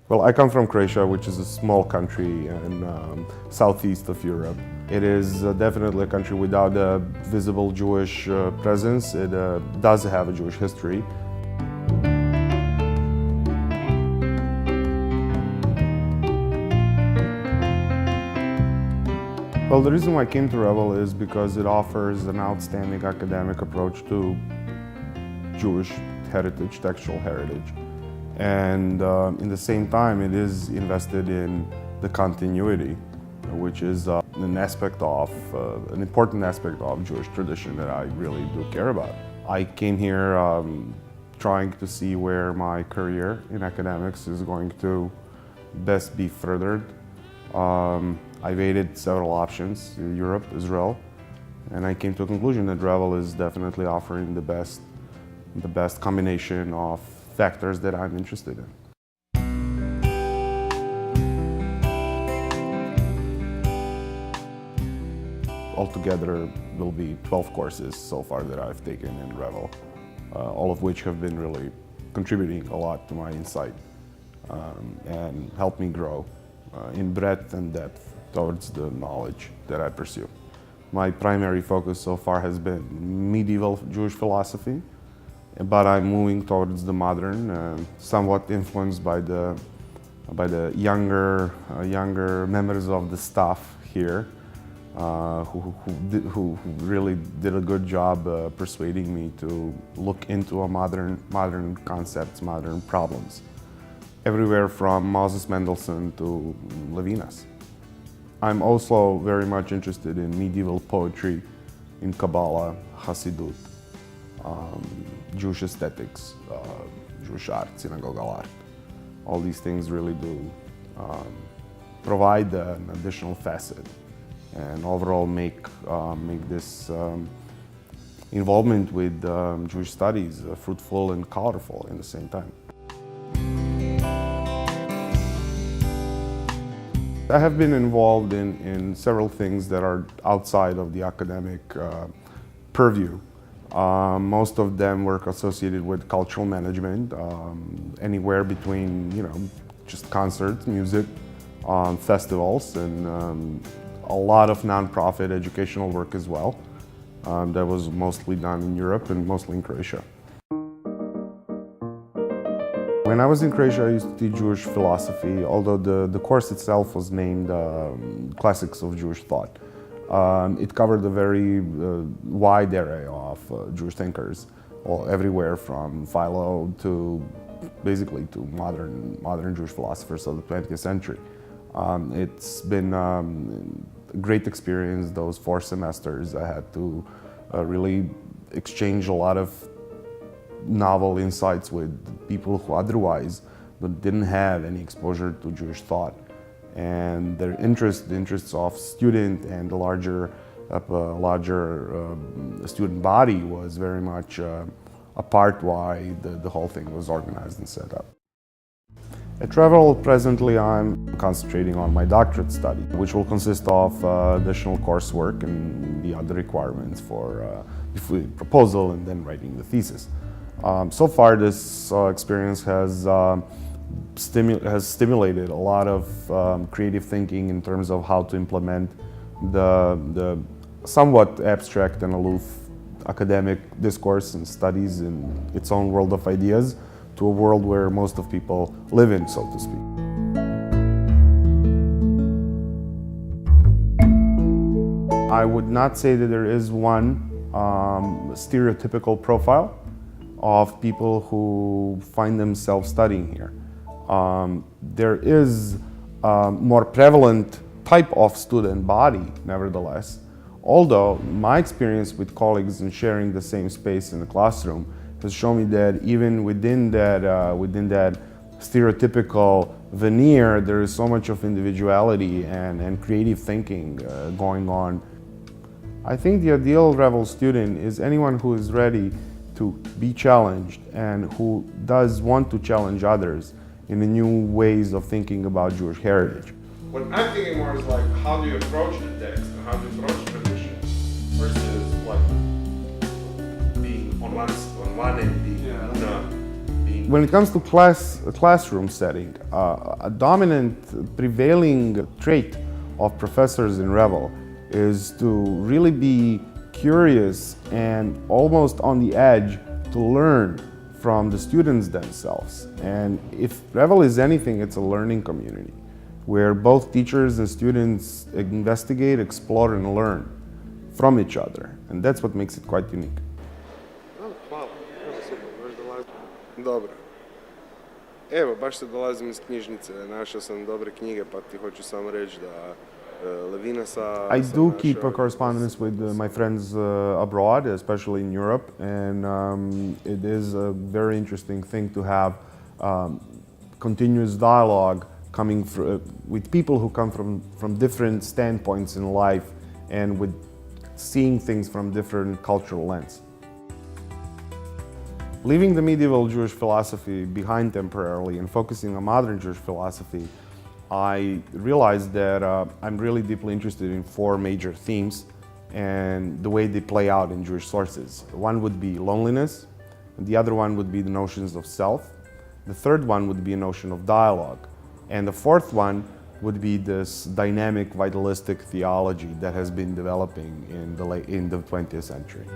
Well, I come from Croatia, which is a small country in southeast of Europe. It is definitely a country without a visible Jewish presence. It does have a Jewish history. Well, the reason why I came to Revel is because it offers an outstanding academic approach to Jewish heritage, textual heritage. And in the same time, it is invested in the continuity, which is an important aspect of Jewish tradition that I really do care about. I came here trying to see where my career in academics is going to best be furthered. I weighted several options, Europe, Israel, and I came to a conclusion that Revel is definitely offering the best combination of factors that I'm interested in. Altogether will be 12 courses so far that I've taken in Revel, all of which have been really contributing a lot to my insight and helped me grow in breadth and depth towards the knowledge that I pursue. My primary focus so far has been medieval Jewish philosophy, but I'm moving towards the modern, somewhat influenced by the younger members of the staff here, who really did a good job persuading me to look into a modern concepts, modern problems, everywhere from Moses Mendelssohn to Levinas. I'm also very much interested in medieval poetry, in Kabbalah, Hasidut, Jewish aesthetics, Jewish art, synagogal art. All these things really do provide an additional facet and overall make this involvement with Jewish studies fruitful and colorful in the same time. I have been involved in several things that are outside of the academic purview. Most of them work associated with cultural management, anywhere between, just concerts, music, festivals, and a lot of nonprofit educational work as well. That was mostly done in Europe and mostly in Croatia. When I was in Croatia, I used to teach Jewish philosophy, although the course itself was named Classics of Jewish Thought. It covered a very wide array of Jewish thinkers, everywhere from Philo to basically to modern Jewish philosophers of the 20th century. It's been a great experience those 4 semesters. I had to really exchange a lot of novel insights with people who otherwise didn't have any exposure to Jewish thought. And their the interests of student and the larger student body was very much a part why the whole thing was organized and set up. At Revel, presently I'm concentrating on my doctorate study, which will consist of additional coursework and the other requirements for proposal and then writing the thesis. So far, this experience has stimulated a lot of creative thinking in terms of how to implement the somewhat abstract and aloof academic discourse and studies in its own world of ideas to a world where most of people live in, so to speak. I would not say that there is one stereotypical profile of people who find themselves studying here. There is a more prevalent type of student body, nevertheless, although my experience with colleagues in sharing the same space in the classroom has shown me that even within that stereotypical veneer, there is so much of individuality and creative thinking going on. I think the ideal Revel student is anyone who is ready to be challenged and who does want to challenge others in the new ways of thinking about Jewish heritage. What I'm thinking more is like, how do you approach the text and how do you approach tradition versus like being on one end, being When it comes to classroom setting, a dominant prevailing trait of professors in Revel is to really be curious and almost on the edge to learn from the students themselves. And if Revel is anything, it's a learning community where both teachers and students investigate, explore, and learn from each other. And that's what makes it quite unique. Hvala, super, baš dolazim. Dobro. Evo, baš se dolazim iz knjižnice, našao sam dobre knjige, pa ti hoću samo reći da I do keep a correspondence with my friends abroad, especially in Europe, and it is a very interesting thing to have continuous dialogue coming with people who come from different standpoints in life and with seeing things from different cultural lens. Leaving the medieval Jewish philosophy behind temporarily and focusing on modern Jewish philosophy, I realized that I'm really deeply interested in four major themes and the way they play out in Jewish sources. One would be loneliness, and the other one would be the notions of self. The third one would be a notion of dialogue. And the fourth one would be this dynamic, vitalistic theology that has been developing in the 20th century.